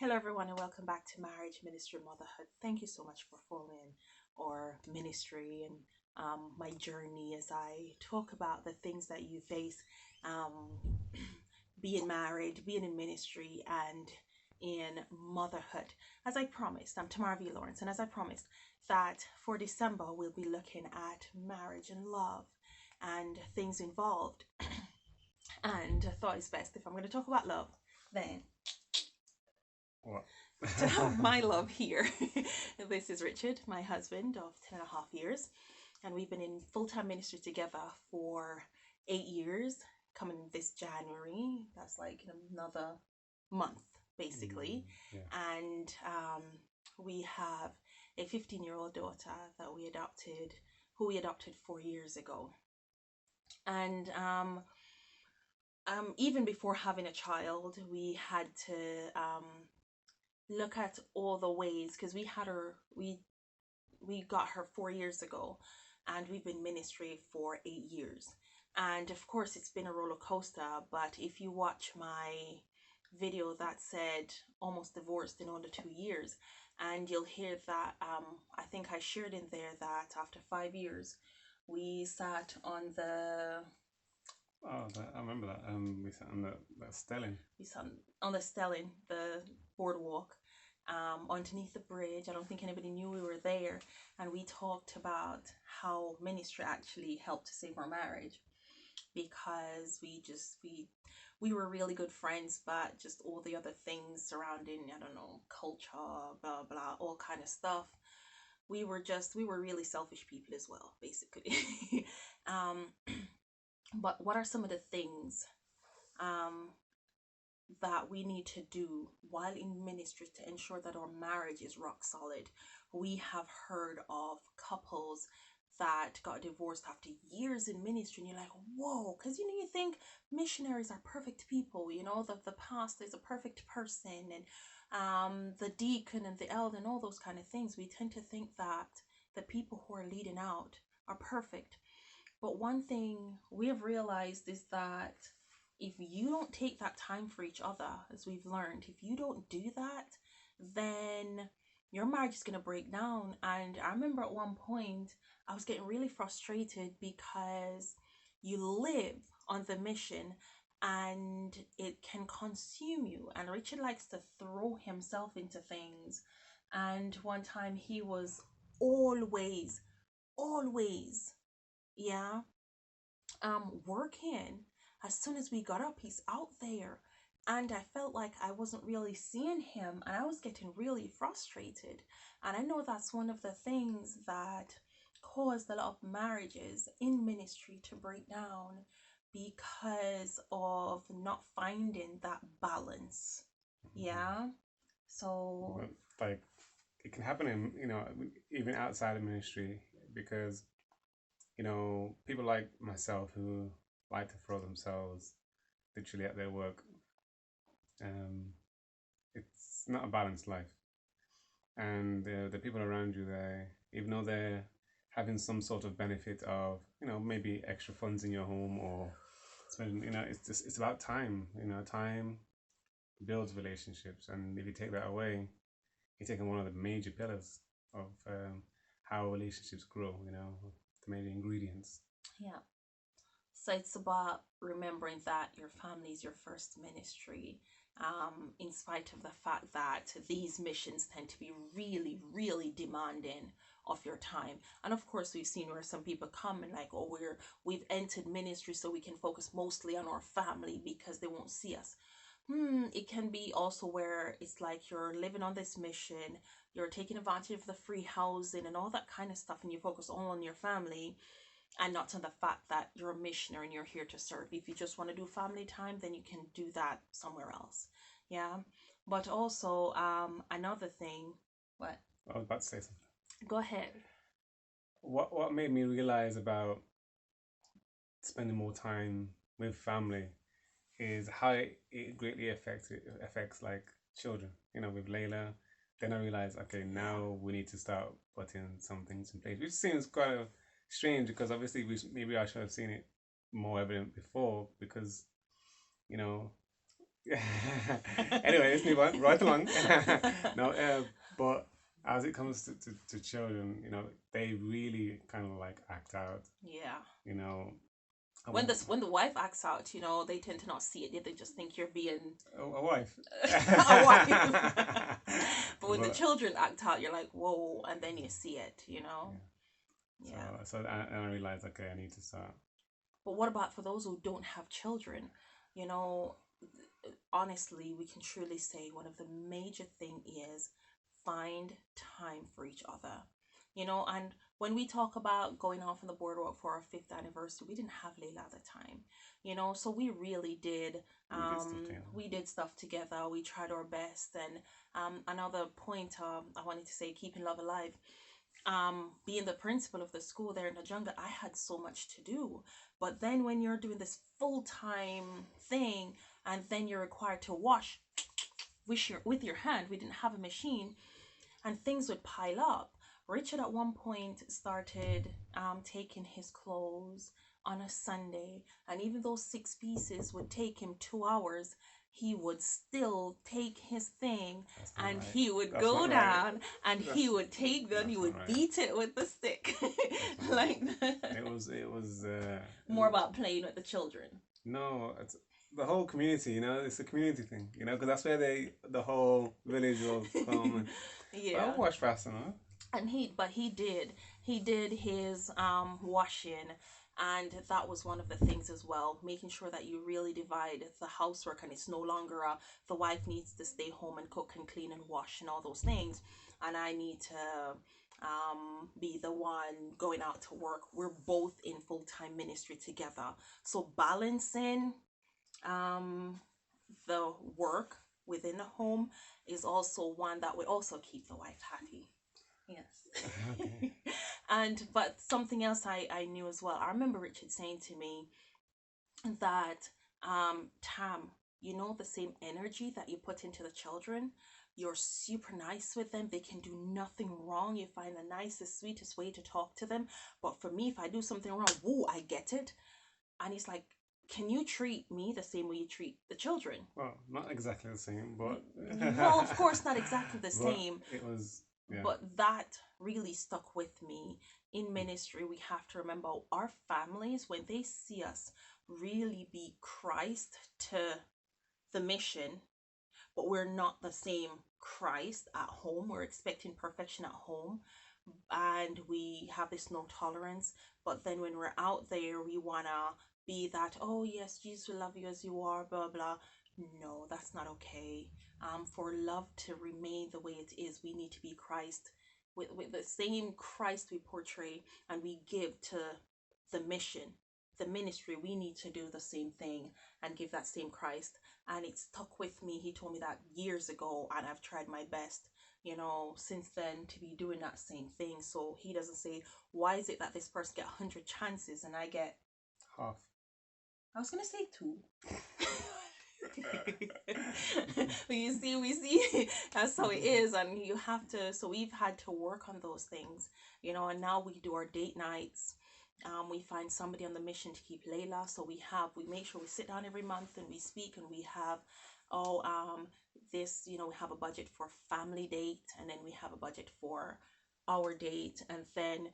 Hello, everyone, and welcome back to Marriage, Ministry, Motherhood. Thank you so much for following our ministry and my journey as I talk about the things that you face um, being married, being in ministry, and in motherhood. As I promised, I'm Tamara V. Lawrence, and as I promised, that for December we'll be looking at marriage and love and things involved. And I thought it's best if I'm going to talk about love, then What? to have my love here. This is Richard, my husband of 10 and a half years, and we've been in full time ministry together for 8 years. Coming this January, that's like in another month, basically. Yeah. And we have a 15-year-old daughter that who we adopted 4 years ago. And even before having a child, we had to look at all the ways because we got her 4 years ago, and we've been ministry for 8 years. And of course, it's been a roller coaster. But if you watch my video that said almost divorced in under 2 years, and you'll hear that I think I shared in there that after 5 years, we sat on the Oh, I remember that. We sat on that stelling. we sat on the Stelling, the boardwalk, underneath the bridge. I don't think anybody knew we were there, and we talked about how ministry actually helped to save our marriage because we were really good friends, but just all the other things surrounding, I don't know, culture, blah blah, all kind of stuff. We were really selfish people as well, basically. um, but what are some of the things um that we need to do while in ministry to ensure that our marriage is rock solid? We have heard of couples that got divorced after years in ministry, and you're like, whoa, because you think missionaries are perfect people, the pastor is a perfect person, and the deacon and the elder and all those kind of things. We tend to think that the people who are leading out are perfect. But one thing we have realized is that if you don't take that time for each other, as we've learned, if you don't do that, then your marriage is going to break down. And I remember at one point, I was getting really frustrated because you live on the mission and it can consume you. And Richard likes to throw himself into things. And one time he was always, always, yeah, working. As soon as we got up, he's out there, and I felt like I wasn't really seeing him, and I was getting really frustrated. And I know that's one of the things that caused a lot of marriages in ministry to break down because of not finding that balance. Yeah. So But like, it can happen in even outside of ministry because people like myself who like to throw themselves literally at their work. Um, it's not a balanced life, and the people around you there, even though they're having some sort of benefit of maybe extra funds in your home or spending, it's about time. Time builds relationships, and if you take that away, you're taking one of the major pillars of how relationships grow. The major ingredients. yeah. So it's about remembering that your family is your first ministry, in spite of the fact that these missions tend to be really, really demanding of your time. And of course, we've seen where some people come and like, oh, we've entered ministry so we can focus mostly on our family because they won't see us. It can be also where it's like you're living on this mission, you're taking advantage of the free housing and all that kind of stuff, and you focus all on your family and not on the fact that you're a missionary and you're here to serve. If you just want to do family time, then you can do that somewhere else. Yeah. But also, another thing. What? I was about to say something. Go ahead. What made me realize about spending more time with family is how it greatly affects like children. With Layla, then I realized, okay, Yeah. now we need to start putting some things in place, which seems kind of strange because obviously maybe I should have seen it more evident before because you know Anyway, let's move on right along. No, but as it comes to children, they really kind of like act out. Yeah. You know, I When won't, the wife acts out, they tend to not see it. They just think you're being a wife. a wife. But when the But children act out, you're like, whoa, and then you see it. yeah, so Yeah. I realized, okay, I need to start. But what about for those who don't have children? You know, honestly, we can truly say one of the major thing is find time for each other. And when we talk about going off on the boardwalk for our fifth anniversary, we didn't have Layla at the time. So we really did. We did stuff together. We did stuff together. We tried our best. And another point I wanted to say, keeping love alive. Being the principal of the school there in the jungle, I had so much to do. But then when you're doing this full-time thing, and then you're required to wash with your hand, we didn't have a machine, and things would pile up. Richard at one point started taking his clothes on a Sunday, and even though 6 pieces would take him 2 hours, he would still take his thing That's not and right. he would That's go not right. down and he would take them, he That's would not right. beat it with the stick. That's not Like right. It was more about playing with the children. no, it's the whole community. It's a community thing. Because that's where the whole village will come. But Yeah. I'll wash fast enough. And he did his washing, and that was one of the things as well, making sure that you really divide the housework, and it's no longer the wife needs to stay home and cook and clean and wash and all those things, and I need to be the one going out to work. We're both in full-time ministry together, so balancing um the work within the home is also one that would also keep the wife happy. Yes. Okay. And but something else I knew as well. I remember Richard saying to me that Tam, the same energy that you put into the children, you're super nice with them. They can do nothing wrong. You find the nicest, sweetest way to talk to them. But for me, if I do something wrong, whoa, I get it. And he's like, can you treat me the same way you treat the children? Well, not exactly the same, but Well, of course, not exactly the but same. it was, yeah. But that really stuck with me. In ministry, we have to remember our families, when they see us really be Christ to the mission, but we're not the same Christ at home. We're expecting perfection at home, and we have this no tolerance. But then when we're out there, we want to be that, oh yes, Jesus will love you as you are, blah blah. No, that's not okay. For love to remain the way it is, we need to be Christ, with the same Christ we portray and we give to the mission, the ministry. We need to do the same thing and give that same Christ. And it stuck with me. He told me that years ago, and I've tried my best, since then, to be doing that same thing. So he doesn't say, why is it that this person get 100 chances and I get Half. I was gonna say two. But we see that's how it is, and you have to. So we've had to work on those things, and now we do our date nights. We find somebody on the mission to keep Layla. So we make sure we sit down every month and we speak, and we have oh this, we have a budget for family date, and then we have a budget for our date, and then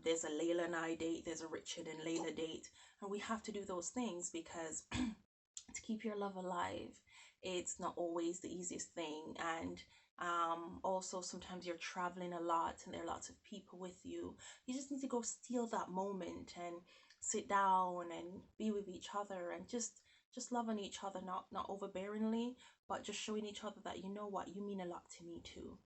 there's a Layla and I date, there's a Richard and Layla date, and we have to do those things because to keep your love alive, it's not always the easiest thing. And also sometimes you're traveling a lot and there are lots of people with you. You just need to go steal that moment and sit down and be with each other and just loving each other, not overbearingly, but just showing each other that, you know what, you mean a lot to me too.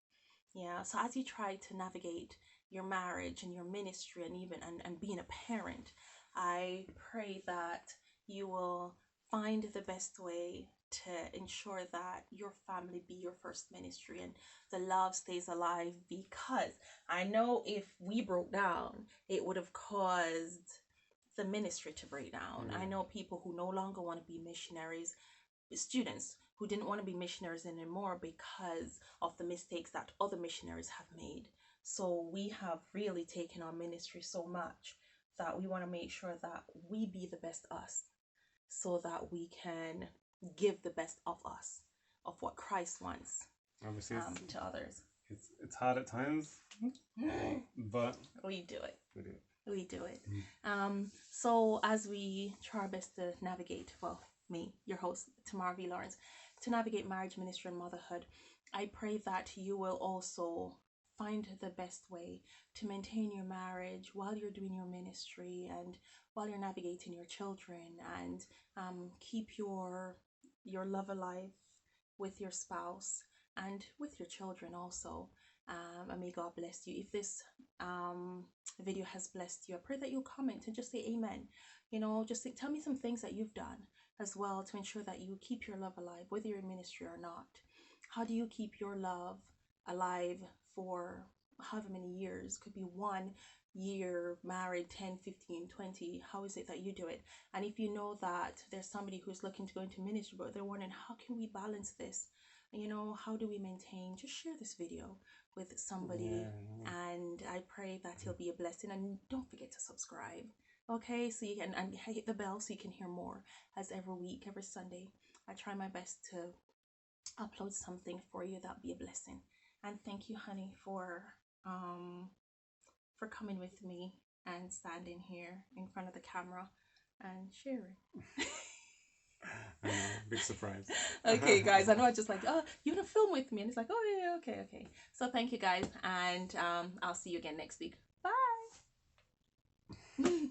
Yeah, so as you try to navigate your marriage and your ministry, and even and being a parent, I pray that you will find the best way to ensure that your family be your first ministry and the love stays alive, because I know if we broke down, it would have caused the ministry to break down. I know people who no longer want to be missionaries, students who didn't want to be missionaries anymore because of the mistakes that other missionaries have made. So we have really taken our ministry so much that we want to make sure that we be the best us, so that we can give the best of us, of what Christ wants Obviously, to others. It's hard at times, but We do it. we do it. We do it. So as we try our best to navigate, well, me, your host, Tamara V. Lawrence, to navigate marriage, ministry, and motherhood, I pray that you will also find the best way to maintain your marriage while you're doing your ministry and while you're navigating your children, and keep your love alive with your spouse and with your children also. And may God bless you. If this video has blessed you, I pray that you'll comment and just say amen. You know, just tell me some things that you've done as well to ensure that you keep your love alive, whether you're in ministry or not. How do you keep your love alive for however many years? Could be 1 year married, 10, 15, 20. How is it that you do it? And if you know that there's somebody who's looking to go into ministry, but they're wondering, how can we balance this? You know, how do we maintain? Just share this video with somebody, and I pray that it'll be a blessing. And don't forget to subscribe, okay, so you can, and hit the bell so you can hear more, as every week, every Sunday I try my best to upload something for you that'll be a blessing. And thank you, honey, for coming with me and standing here in front of the camera and sharing. I know, big surprise. Okay, guys, I know I just like, oh, you want to film with me? And it's like, oh, yeah, okay. So thank you, guys, and I'll see you again next week. Bye.